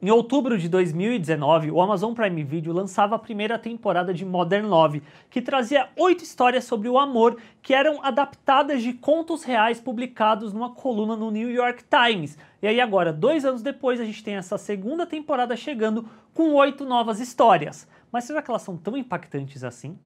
Em outubro de 2019, o Amazon Prime Video lançava a primeira temporada de Modern Love, que trazia 8 histórias sobre o amor que eram adaptadas de contos reais publicados numa coluna no New York Times. E aí agora, 2 anos depois, a gente tem essa segunda temporada chegando com 8 novas histórias. Mas será que elas são tão impactantes assim?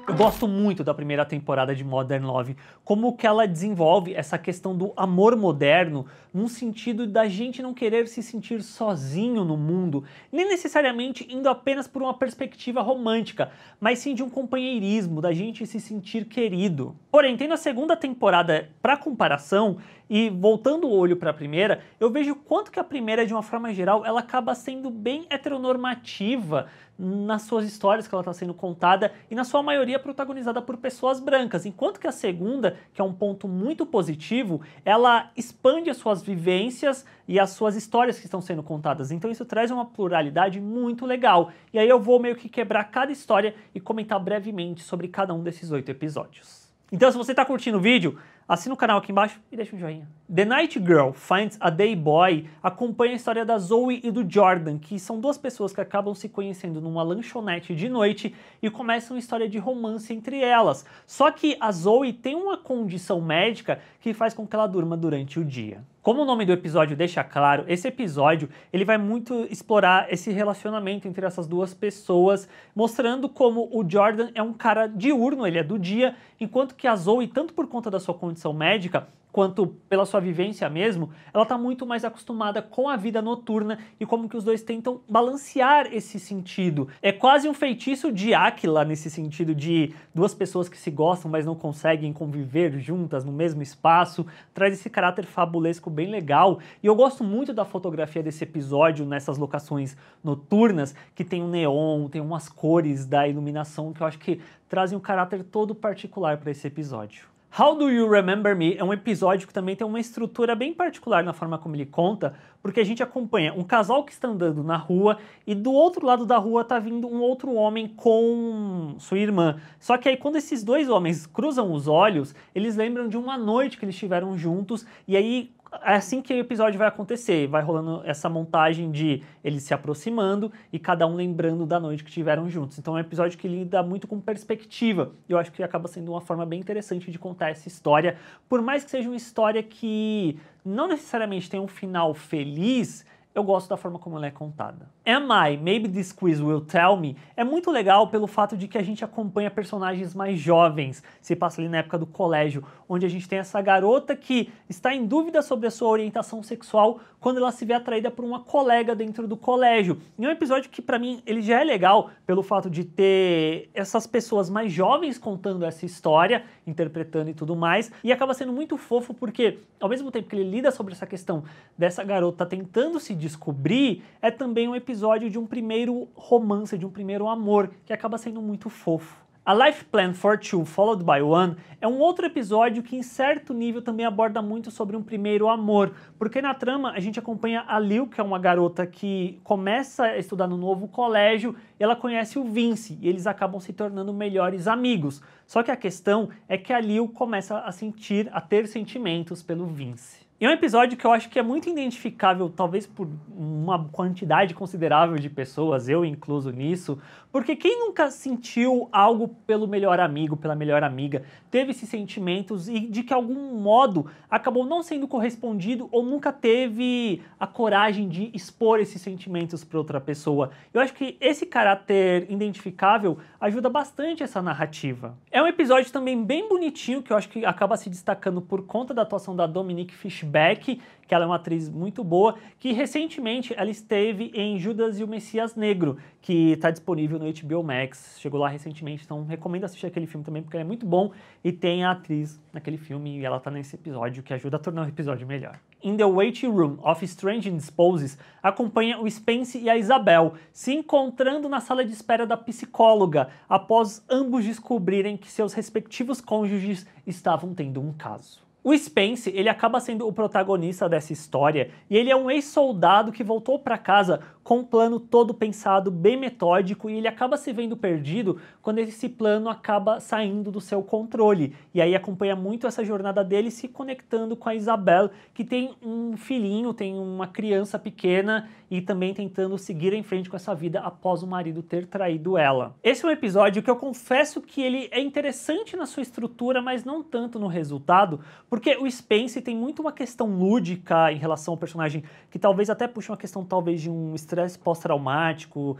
Eu gosto muito da primeira temporada de Modern Love, como que ela desenvolve essa questão do amor moderno, num sentido da gente não querer se sentir sozinho no mundo, nem necessariamente indo apenas por uma perspectiva romântica, mas sim de um companheirismo, da gente se sentir querido. Porém, tendo a segunda temporada para comparação, e voltando o olho para a primeira, eu vejo quanto que a primeira, de uma forma geral, ela acaba sendo bem heteronormativa nas suas histórias que ela está sendo contada e na sua maioria protagonizada por pessoas brancas, enquanto que a segunda, que é um ponto muito positivo, ela expande as suas vivências e as suas histórias que estão sendo contadas, então isso traz uma pluralidade muito legal. E aí eu vou meio que quebrar cada história e comentar brevemente sobre cada um desses 8 episódios. Então, se você está curtindo o vídeo, assina o canal aqui embaixo e deixa um joinha. The Night Girl Finds a Day Boy acompanha a história da Zoe e do Jordan, que são duas pessoas que acabam se conhecendo numa lanchonete de noite e começam uma história de romance entre elas. Só que a Zoe tem uma condição médica que faz com que ela durma durante o dia. Como o nome do episódio deixa claro, esse episódio ele vai muito explorar esse relacionamento entre essas duas pessoas, mostrando como o Jordan é um cara diurno, ele é do dia, enquanto que a Zoe, tanto por conta da sua condição médica, quanto pela sua vivência mesmo, ela está muito mais acostumada com a vida noturna e como que os dois tentam balancear esse sentido. É quase um feitiço de Áquila nesse sentido de duas pessoas que se gostam, mas não conseguem conviver juntas no mesmo espaço, traz esse caráter fabulesco bem legal. E eu gosto muito da fotografia desse episódio nessas locações noturnas, que tem um neon, tem umas cores da iluminação que eu acho que trazem um caráter todo particular para esse episódio. How Do You Remember Me é um episódio que também tem uma estrutura bem particular na forma como ele conta, porque a gente acompanha um casal que está andando na rua e do outro lado da rua tá vindo um outro homem com sua irmã. Só que aí quando esses dois homens cruzam os olhos, eles lembram de uma noite que eles estiveram juntos e aí é assim que o episódio vai acontecer, vai rolando essa montagem de eles se aproximando e cada um lembrando da noite que estiveram juntos. Então é um episódio que lida muito com perspectiva. Eu acho que acaba sendo uma forma bem interessante de contar essa história, por mais que seja uma história que não necessariamente tem um final feliz, eu gosto da forma como ela é contada. Am I? Maybe This Quiz Will Tell Me é muito legal pelo fato de que a gente acompanha personagens mais jovens, se passa ali na época do colégio, onde a gente tem essa garota que está em dúvida sobre a sua orientação sexual quando ela se vê atraída por uma colega dentro do colégio. E é um episódio que pra mim ele já é legal pelo fato de ter essas pessoas mais jovens contando essa história, interpretando e tudo mais, e acaba sendo muito fofo porque ao mesmo tempo que ele lida sobre essa questão dessa garota tentando se descobrir, é também um episódio de um primeiro romance, de um primeiro amor, que acaba sendo muito fofo. A Life Plan for Two Followed by One é um outro episódio que em certo nível também aborda muito sobre um primeiro amor, porque na trama a gente acompanha a Lil, que é uma garota que começa a estudar no novo colégio, e ela conhece o Vince, e eles acabam se tornando melhores amigos. Só que a questão é que a Lil começa a ter sentimentos pelo Vince. E é um episódio que eu acho que é muito identificável, talvez por uma quantidade considerável de pessoas, eu incluso nisso, porque quem nunca sentiu algo pelo melhor amigo, pela melhor amiga, teve esses sentimentos e de que algum modo acabou não sendo correspondido ou nunca teve a coragem de expor esses sentimentos para outra pessoa. Eu acho que esse caráter identificável ajuda bastante essa narrativa. É um episódio também bem bonitinho, que eu acho que acaba se destacando por conta da atuação da Dominique Fishback, que ela é uma atriz muito boa, que recentemente ela esteve em Judas e o Messias Negro, que está disponível no HBO Max, chegou lá recentemente, então recomendo assistir aquele filme também, porque ele é muito bom, e tem a atriz naquele filme, e ela está nesse episódio, que ajuda a tornar o episódio melhor. In the Waiting Room of Strange Disposes acompanha o Spence e a Isabel se encontrando na sala de espera da psicóloga, após ambos descobrirem que seus respectivos cônjuges estavam tendo um caso. O Spence, ele acaba sendo o protagonista dessa história e ele é um ex-soldado que voltou para casa com um plano todo pensado, bem metódico, e ele acaba se vendo perdido quando esse plano acaba saindo do seu controle. E aí acompanha muito essa jornada dele se conectando com a Isabelle, que tem um filhinho, tem uma criança pequena e também tentando seguir em frente com essa vida após o marido ter traído ela. Esse é um episódio que eu confesso que ele é interessante na sua estrutura, mas não tanto no resultado, porque o Spence tem muito uma questão lúdica em relação ao personagem, que talvez até puxe uma questão talvez de um estresse pós-traumático,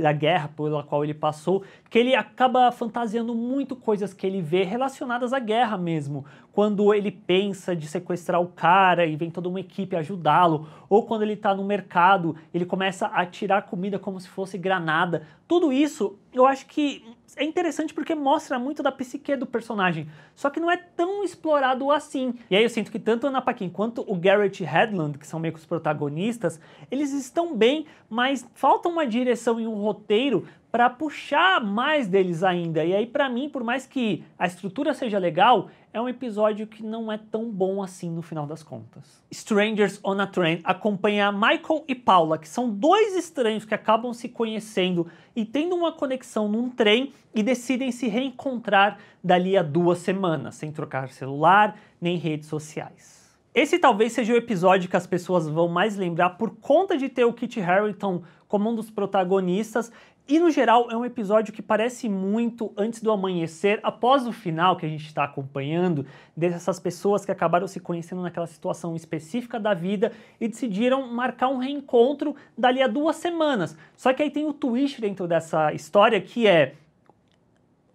da guerra pela qual ele passou, que ele acaba fantasiando muito coisas que ele vê relacionadas à guerra mesmo. Quando ele pensa de sequestrar o cara e vem toda uma equipe ajudá-lo, ou quando ele tá no mercado, ele começa a tirar comida como se fosse granada. Tudo isso eu acho que é interessante porque mostra muito da psique do personagem, só que não é tão explorado assim. E aí eu sinto que tanto a Anna Paquin quanto o Garrett Hedlund, que são meio que os protagonistas, eles estão bem, mas falta uma direção e um roteiro para puxar mais deles ainda. E aí, para mim, por mais que a estrutura seja legal, é um episódio que não é tão bom assim no final das contas. Strangers on a Train acompanha Michael e Paula, que são dois estranhos que acabam se conhecendo e tendo uma conexão num trem e decidem se reencontrar dali a 2 semanas, sem trocar celular nem redes sociais. Esse talvez seja o episódio que as pessoas vão mais lembrar por conta de ter o Kit Harington como um dos protagonistas. E, no geral, é um episódio que parece muito Antes do Amanhecer, após o final que a gente está acompanhando, dessas pessoas que acabaram se conhecendo naquela situação específica da vida e decidiram marcar um reencontro dali a 2 semanas. Só que aí tem o twist dentro dessa história, que é...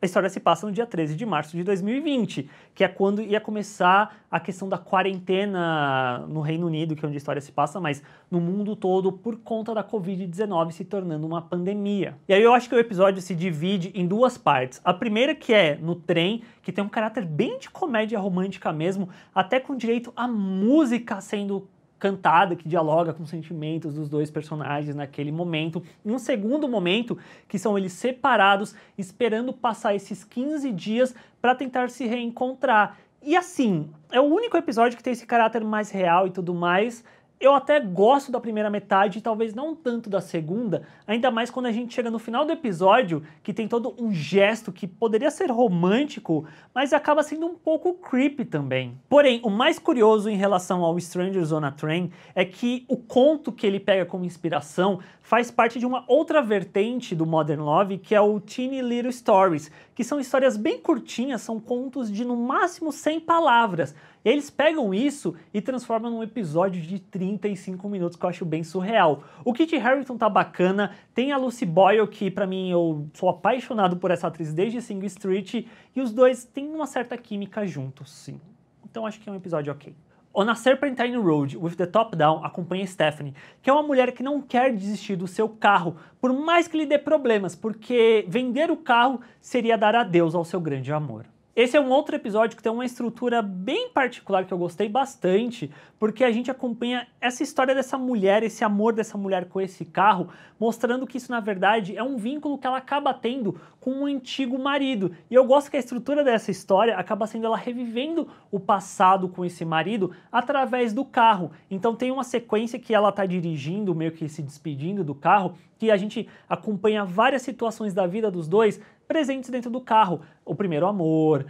A história se passa no dia 13 de março de 2020, que é quando ia começar a questão da quarentena no Reino Unido, que é onde a história se passa, mas no mundo todo por conta da Covid-19 se tornando uma pandemia. E aí eu acho que o episódio se divide em 2 partes. A primeira que é no trem, que tem um caráter bem de comédia romântica mesmo, até com direito à música sendo cantada, que dialoga com os sentimentos dos dois personagens naquele momento. E um segundo momento, que são eles separados, esperando passar esses 15 dias para tentar se reencontrar. E assim, é o único episódio que tem esse caráter mais real e tudo mais. Eu até gosto da primeira metade, talvez não tanto da segunda, ainda mais quando a gente chega no final do episódio, que tem todo um gesto que poderia ser romântico, mas acaba sendo um pouco creepy também. Porém, o mais curioso em relação ao Strangers on a Train é que o conto que ele pega como inspiração faz parte de uma outra vertente do Modern Love, que é o Teeny Little Stories, que são histórias bem curtinhas, são contos de no máximo 100 palavras. E eles pegam isso e transformam num episódio de 35 minutos, que eu acho bem surreal. O Kit Harington tá bacana, tem a Lucy Boyle, que pra mim eu sou apaixonado por essa atriz desde Sing Street, e os dois têm uma certa química juntos, sim. Então acho que é um episódio ok. On a Serpentine Road with the Top Down acompanha Stephanie, que é uma mulher que não quer desistir do seu carro, por mais que lhe dê problemas, porque vender o carro seria dar adeus ao seu grande amor. Esse é um outro episódio que tem uma estrutura bem particular que eu gostei bastante, porque a gente acompanha essa história dessa mulher, esse amor dessa mulher com esse carro, mostrando que isso na verdade é um vínculo que ela acaba tendo com um antigo marido. E eu gosto que a estrutura dessa história acaba sendo ela revivendo o passado com esse marido através do carro. Então tem uma sequência que ela tá dirigindo, meio que se despedindo do carro, que a gente acompanha várias situações da vida dos dois presentes dentro do carro. O primeiro amor,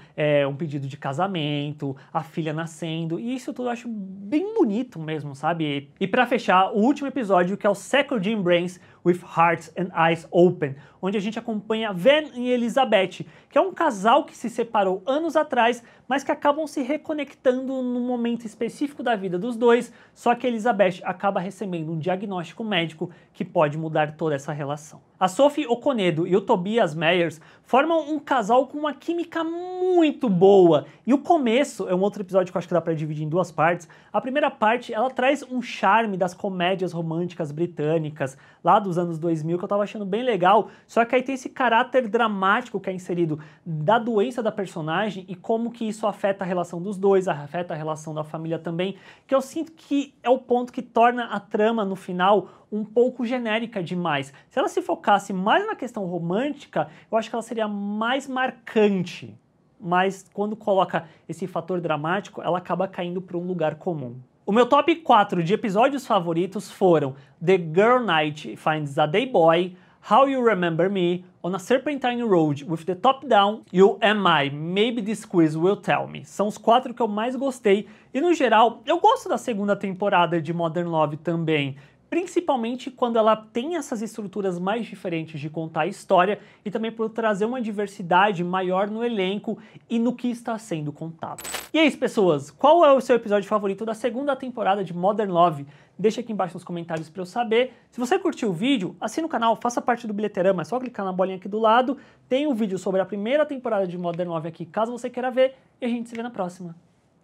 um pedido de casamento, a filha nascendo, e isso tudo eu acho bem bonito mesmo, sabe? E pra fechar, o último episódio, que é o Second Embrace with Hearts and Eyes Open, onde a gente acompanha Van e Elizabeth, que é um casal que se separou anos atrás, mas que acabam se reconectando num momento específico da vida dos dois, só que Elizabeth acaba recebendo um diagnóstico médico que pode mudar toda essa relação. A Sophie Okonedo e o Tobias Meyers formam um casal com uma química muito boa. E o começo é um outro episódio que eu acho que dá pra dividir em 2 partes. A primeira parte, ela traz um charme das comédias românticas britânicas, lá dos anos 2000, que eu tava achando bem legal. Só que aí tem esse caráter dramático que é inserido da doença da personagem e como que isso afeta a relação dos dois, afeta a relação da família também, que eu sinto que é o ponto que torna a trama no final um pouco genérica demais. Se ela se focasse mais na questão romântica, eu acho que ela seria mais marcante. mas quando coloca esse fator dramático, ela acaba caindo para um lugar comum. O meu top 4 de episódios favoritos foram The Girl Night Finds a Day Boy, How You Remember Me, On a Serpentine Road with the Top Down e o Am I? Maybe This Quiz Will Tell Me. São os 4 que eu mais gostei e, no geral, eu gosto da segunda temporada de Modern Love também. Principalmente quando ela tem essas estruturas mais diferentes de contar a história e também por trazer uma diversidade maior no elenco e no que está sendo contado. E é isso, pessoas. Qual é o seu episódio favorito da segunda temporada de Modern Love? Deixa aqui embaixo nos comentários para eu saber. Se você curtiu o vídeo, assina o canal, faça parte do Bilheteirama, é só clicar na bolinha aqui do lado. Tem um vídeo sobre a primeira temporada de Modern Love aqui, caso você queira ver. E a gente se vê na próxima.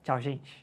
Tchau, gente.